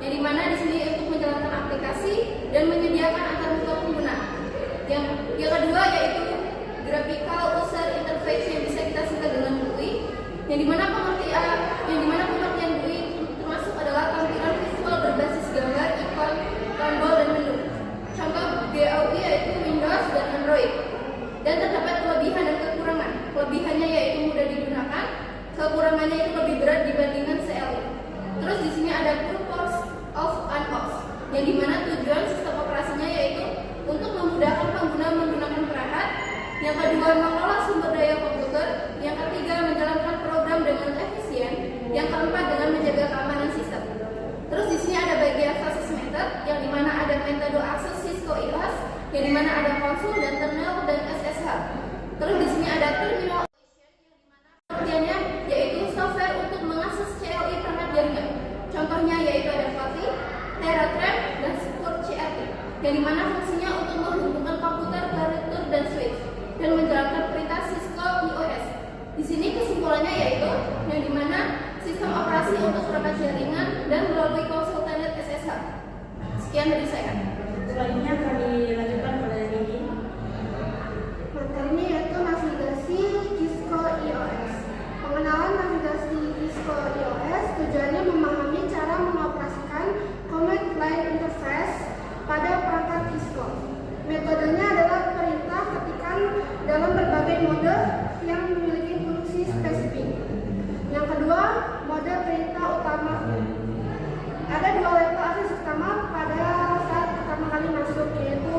yang dimana di sini untuk menjalankan aplikasi dan menyediakan antar muka pengguna. Yang kedua yaitu graphical user interface yang bisa kita singkat dengan GUI, yang dimana pengertian GUI termasuk adalah tampilan visual berbasis gambar, ikon, tombol, dan menu. Contoh GUI yaitu Windows dan Android. Dan terdapat kelebihan dan kekurangan. Kelebihannya yaitu mudah digunakan, kekurangannya itu lebih berat dibandingkan CLI. Terus di sini ada purpose of and off, yang dimana tujuan sistem operasinya yaitu untuk memudahkan pengguna menggunakan perangkat. Yang kedua, mengelola sumber daya komputer. Yang ketiga, menjalankan program dengan efisien. Yang keempat, dengan menjaga keamanan sistem. Terus di sini ada bagian access method, yang dimana ada metode akses Cisco IOS, yang dimana ada konsul dan terminal dan SSH. Terus di sini ada terminal, yang dimana pengertiannya yaitu software untuk mengakses CLI perangkat jaringan. Contohnya yaitu ada FLAPI, TeraTrap, dan Support CLI, yang dimana fungsinya untuk menghubungkan komputer ke router dan switch dan menjalankan perintah Cisco IOS. Di sini kesimpulannya yaitu yang dimana sistem operasi untuk perangkat jaringan dan melalui konsultan SSH. Sekian dari saya. Selanjutnya akan dilanjutkan pada Rigi. Materinya yaitu navigasi Cisco IOS. Pengenalan navigasi Cisco IOS tujuannya memahami cara mengoperasikan command line interface pada perangkat Cisco. Metodenya adalah perintah ketikan dalam berbagai mode yang memiliki fungsi spesifik. Yang kedua, mode perintah utama. Ada dua level akses utama pada saat pertama kali masuk, yaitu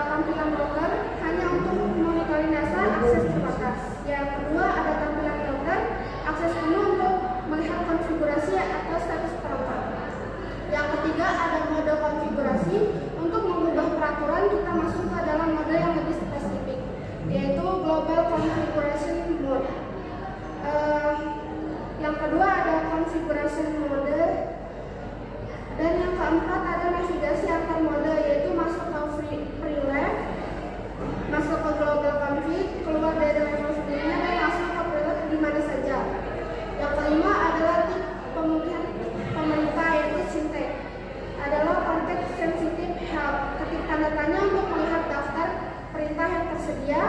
tampilan router hanya untuk monitoring dasar akses terbatas. Yang kedua ada tampilan router akses penuh untuk melihat konfigurasi atau status perangkat. Yang ketiga ada mode konfigurasi untuk mengubah peraturan kita masuk ke dalam mode yang lebih spesifik, yaitu global configuration mode. Yang kedua ada configuration mode. Dan yang keempat ada navigasi antar mode, yaitu masuk ke pre-left, masuk ke global config, keluar dari level sebelumnya, dan masuk ke pre-left di mana saja. Yang kelima adalah tip pemulihan pemerintah, yaitu syntax. Adalah konteks sensitive help, ketik tanda tanya untuk melihat daftar perintah yang tersedia.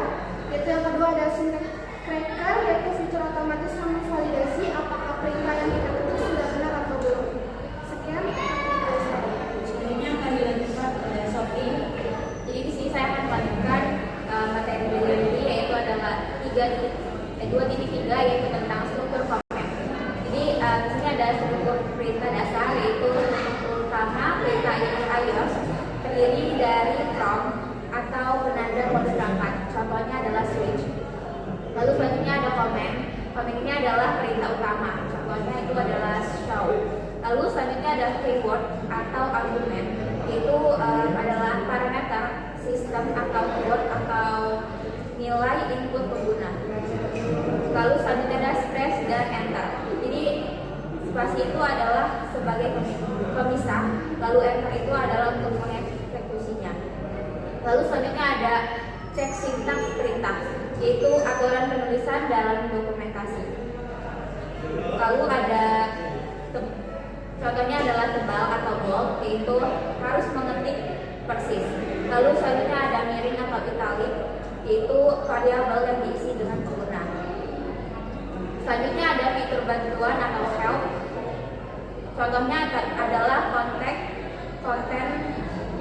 Yaitu yang kedua ada syntax cracker, yaitu fitur otomatis memvalidasi apakah perintah yang kita ketik sudah benar atau belum. Sekian. Selanjutnya akan dilanjutkan oleh Sofi. Jadi di sini saya akan melanjutkan materi beliau ini, yaitu adalah 2.3, yaitu tentang struktur komen. Jadi di sini ada struktur perintah dasar, yaitu struktur utama perintah IOS terdiri dari prompt atau penanda mode perangkat. Contohnya adalah switch. Lalu selanjutnya ada komen. Komen ini adalah perintah utama. Contohnya itu adalah show. Lalu selanjutnya ada keyword atau argumen, yaitu adalah parameter sistem atau keyword atau nilai input pengguna. Lalu selanjutnya ada space dan enter. Jadi spasi itu adalah sebagai pemisah, lalu enter itu adalah untuk mengeksekusinya. Lalu selanjutnya ada cek sintaks perintah, yaitu aturan penulisan dalam dokumentasi. Lalu ada contohnya adalah tebal atau bold, yaitu harus mengetik persis. Lalu selanjutnya ada miring atau italic, yaitu variabel yang diisi dengan pengguna. Selanjutnya ada fitur bantuan atau help. Contohnya adalah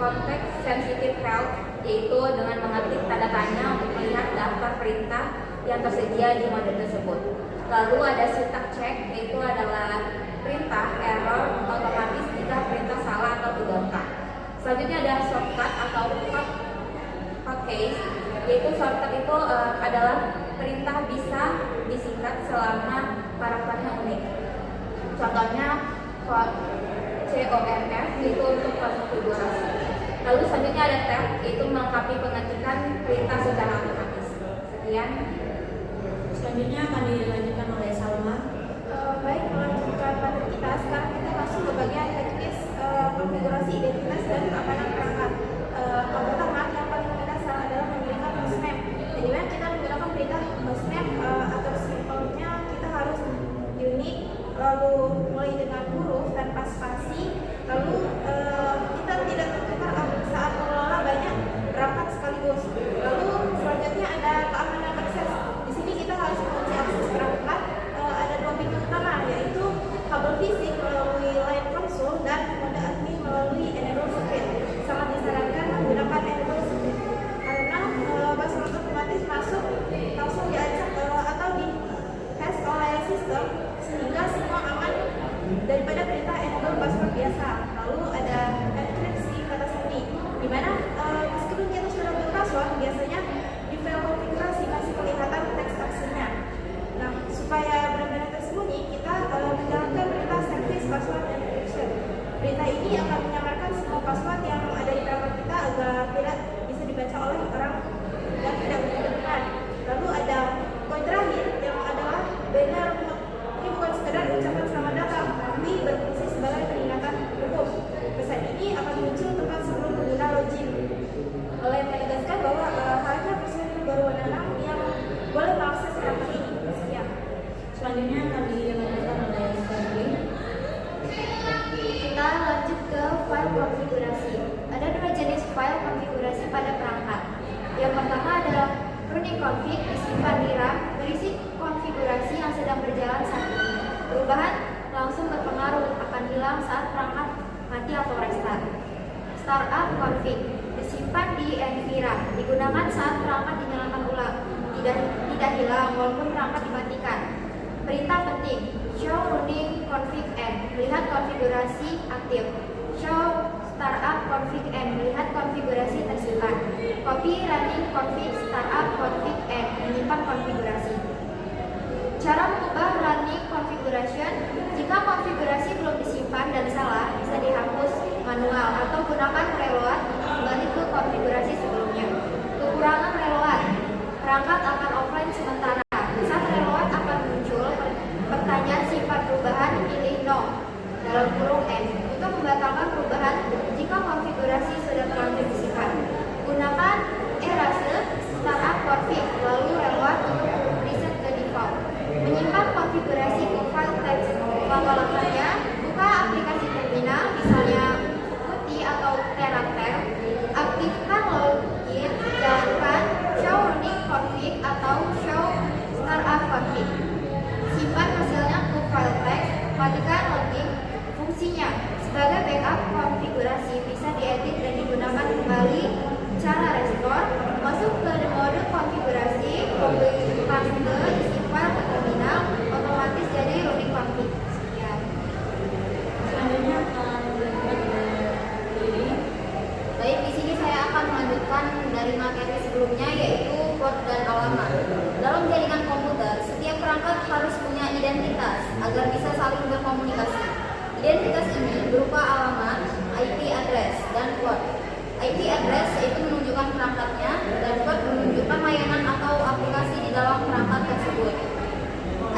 context sensitive help, yaitu dengan mengetik tanda tanya untuk melihat daftar perintah yang tersedia di mode tersebut. Lalu ada syntax check, yaitu adalah perintah error otomatis jika perintah salah atau tidak lengkap. Selanjutnya ada shortcut atau hotkeys, yaitu shortcut itu adalah perintah bisa disingkat selama parameternya unik. Contohnya COMF, yaitu untuk konfigurasi. Lalu selanjutnya ada tab, yaitu melengkapi pengetikan perintah secara otomatis. Sekian. Selanjutnya akan dilanjutkan oleh Salma. Baik, melanjutkan materi kita. Sekarang kita masuk ke bagian teknis konfigurasi identitas dan keamanan perangkat. Yang pertama, yang paling mendasar adalah menggunakan hostname. Jadi kita menggunakan perintah hostname atau simpelnya kita harus unik, lalu mulai dengan huruf tanpa spasi, biasa. Lalu ada enkripsi kata sandi, di mana meskipun kita sudah berpassword, biasanya di file konfigurasi masih kelihatan teks aslinya. Nah, supaya benar-benar tersembunyi, kita menjalankan perintah service password encryption. Perintah ini akan menyamarkan semua password yang ada di perangkat kita agar tidak bisa dibaca oleh orang yang tidak berkenan. Lalu ada poin terakhir yang adalah banner. Ini bukan sekedar ucapan selamat datang, tapi berfungsi sebagai peringatan hukum. Pesan ini akan muncul tepat sebelum pengguna login, oleh menegaskan bahwa hanya personil berwenang yang boleh mengakses perangkat ini. Sekian. Selanjutnya kami dilanjutkan oleh Sandy. Kita lanjut ke file konfigurasi. Ada dua jenis file konfigurasi pada perangkat. Yang pertama adalah running config, disimpan di RAM, berisi konfigurasi yang sedang berjalan saat ini. Perubahan langsung berpengaruh, akan hilang saat perangkat mati atau restart. Startup config, disimpan di NVRAM, digunakan saat perangkat dinyalakan ulang, tidak hilang walaupun perangkat dimatikan. Perintah penting, show running config n, melihat konfigurasi aktif. Show startup config n, melihat konfigurasi tersimpan. Copy running config startup config n, menyimpan konfigurasi. Cara mengubah running configuration, jika konfigurasi belum disimpan dan salah, bisa dihapus manual atau gunakan reload kembali ke konfigurasi sebelumnya. Kekurangan reload, perangkat akan offline sementara. Saat reload akan muncul pertanyaan simpan perubahan, pilih no dalam kurung n untuk membatalkan perubahan jika konfigurasi sudah terlanjur disimpan. Gunakan erase startup config lalu reload untuk reset ke default. Menyimpan konfigurasi ke file text. Langkah-langkahnya, buka aplikasi terminal, misalnya Putih atau Terater. Aktifkan login, jalankan show running config atau show startup config. Simpan hasilnya ke file text, matikan login. Fungsinya, sebagai backup konfigurasi bisa diedit dan digunakan kembali. Cara restore, masuk ke mode konfigurasi, copy paste isi file ke terminal, otomatis jadi running config. Sekian. Selanjutnya akan dilanjutkan oleh Lili. Baik, di sini saya akan melanjutkan dari materi sebelumnya, yaitu port dan alamat. Dalam jaringan komputer, setiap perangkat harus punya identitas agar bisa saling berkomunikasi. Identitas ini berupa alamat, IP address, dan port. IP address yaitu menunjukkan perangkatnya, dan port menunjukkan layanan atau aplikasi di dalam perangkat tersebut.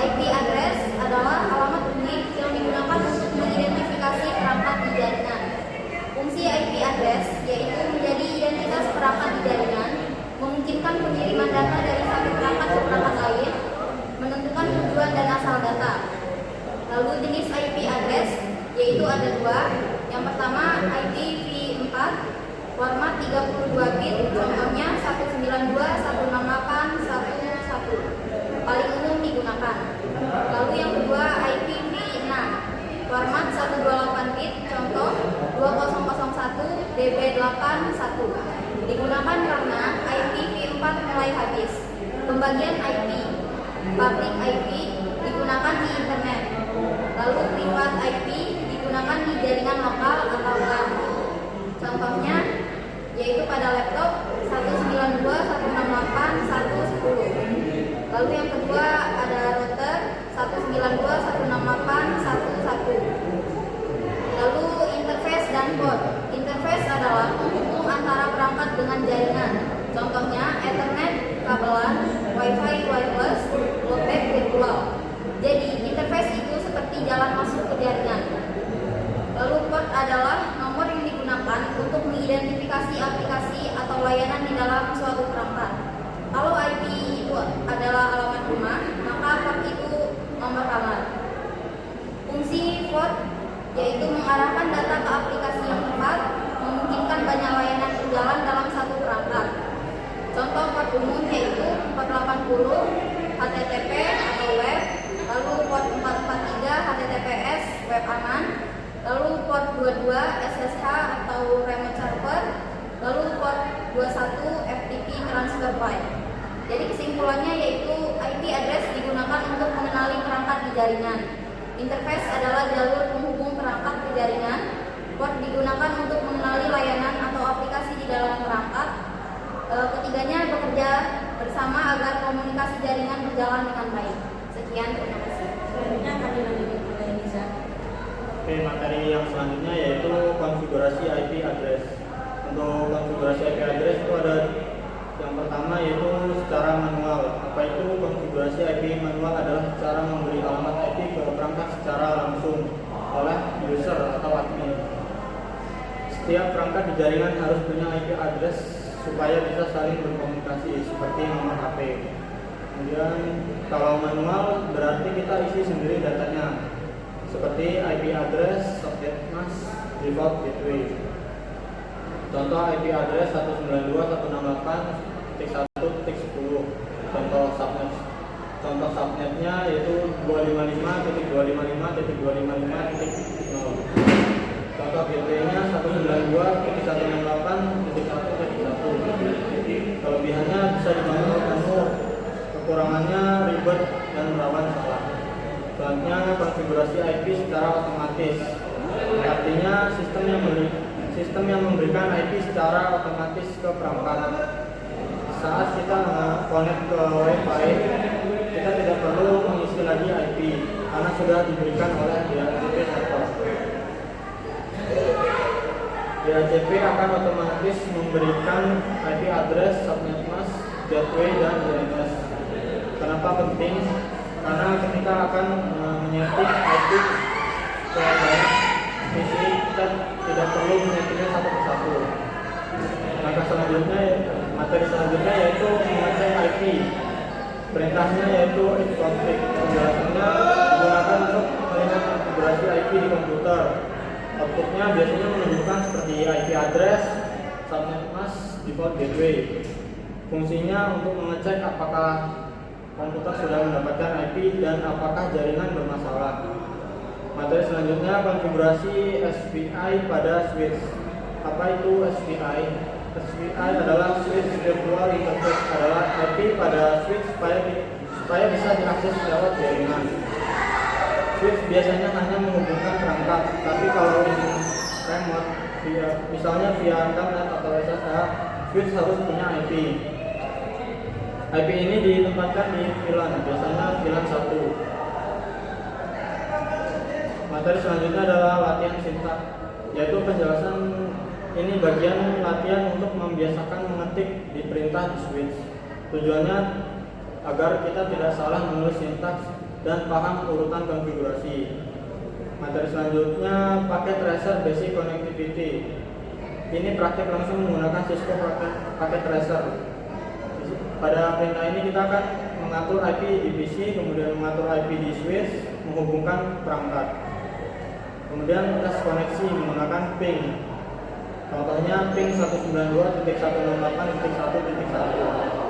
IP address adalah alamat unik yang digunakan untuk mengidentifikasi perangkat di jaringan. Fungsi IP address yaitu menjadi identitas perangkat di jaringan, memungkinkan pengiriman data dari satu perangkat ke perangkat lain, menentukan tujuan dan asal data. Lalu jenis IP address yaitu ada dua. Yang pertama IPv4 format 32 bit, contohnya 192.168.1.1, paling umum digunakan. Lalu yang kedua IPv6 format 128 bit, contoh 2001 DB81, digunakan karena IPv4 mulai habis. Pembagian IP, public IP digunakan di internet, lalu private IP digunakan di jaringan lokal atau LAN. Contohnya yaitu pada laptop 192.168.1.10. Lalu yang kedua ada router 192.168.1.1. Lalu interface dan port. Interface adalah penghubung antara perangkat dengan jaringan. Contohnya Ethernet, kabelan, Wi-Fi wireless, loopback virtual. Jadi interface itu seperti jalan masuk ke jaringan. Lalu port adalah nomor yang digunakan untuk mengidentifikasi aplikasi atau layanan di dalam suatu perangkat. Kalau IP itu adalah alamat rumah, maka port itu nomor kamar. Fungsi port yaitu mengarahkan data ke aplikasi yang tepat, memungkinkan banyak layanan berjalan dalam satu perangkat. Contoh port umum yaitu port 80 HTTP atau web, lalu port 443 HTTPS web aman, lalu port 22 SSH atau remote server, lalu port 21 FTP transfer file. Jadi kesimpulannya yaitu IP address digunakan untuk mengenali perangkat di jaringan. Interface adalah jalur penghubung perangkat ke jaringan. materi yang selanjutnya yaitu konfigurasi IP address. Untuk konfigurasi IP address itu ada yang pertama yaitu secara manual. Apa itu konfigurasi IP manual? Adalah cara memberi alamat IP ke perangkat secara langsung oleh user atau admin. Setiap perangkat di jaringan harus punya IP address supaya bisa saling berkomunikasi seperti nomor HP. Kemudian kalau manual berarti kita isi sendiri datanya seperti IP address, subnet mask, default gateway. Contoh IP address 192.168.1.10. Contoh subnetnya yaitu 255.255.255.0. Contoh gateway-nya 192.168.1.1. Kelebihannya bisa dibangun penuh, kekurangannya ribet dan rawan salah. Selanjutnya konfigurasi IP secara otomatis. Artinya sistem yang memberikan IP secara otomatis ke perangkat. Saat kita connect ke Wi-Fi, kita tidak perlu mengisi lagi IP karena sudah diberikan oleh DHCP server. DHCP akan otomatis memberikan IP address, subnet mask, gateway, dan DNS. Kenapa penting? Karena ketika akan menyeting IP ke PC, kita tidak perlu menyetingnya satu persatu. Materi selanjutnya yaitu mengecek IP. Perintahnya yaitu if config. Penjelasannya digunakan untuk melihat konfigurasi IP di komputer. Outputnya biasanya menunjukkan seperti IP address, subnet mask, default gateway. Fungsinya untuk mengecek apakah komputer sudah mendapatkan IP dan apakah jaringan bermasalah. Materi selanjutnya konfigurasi SPI pada switch. Apa itu SPI? SPI adalah switch virtual interface, adalah IP pada switch supaya bisa diakses lewat jaringan. Switch biasanya hanya menghubungkan perangkat, tapi kalau ingin remote, misalnya via internet atau SSH, switch harus punya IP. IP ini ditempatkan di VLAN, biasanya VLAN 1. Materi selanjutnya adalah latihan sintaks, yaitu penjelasan ini bagian latihan untuk membiasakan mengetik di perintah di switch. Tujuannya agar kita tidak salah menulis sintaks dan paham urutan konfigurasi. Materi selanjutnya paket tracer basic connectivity. Ini praktek langsung menggunakan Cisco paket tracer. Pada perintah ini kita akan mengatur IP di PC, kemudian mengatur IP di switch, menghubungkan perangkat. Kemudian tes koneksi menggunakan ping. Contohnya ping 192.168.1.1.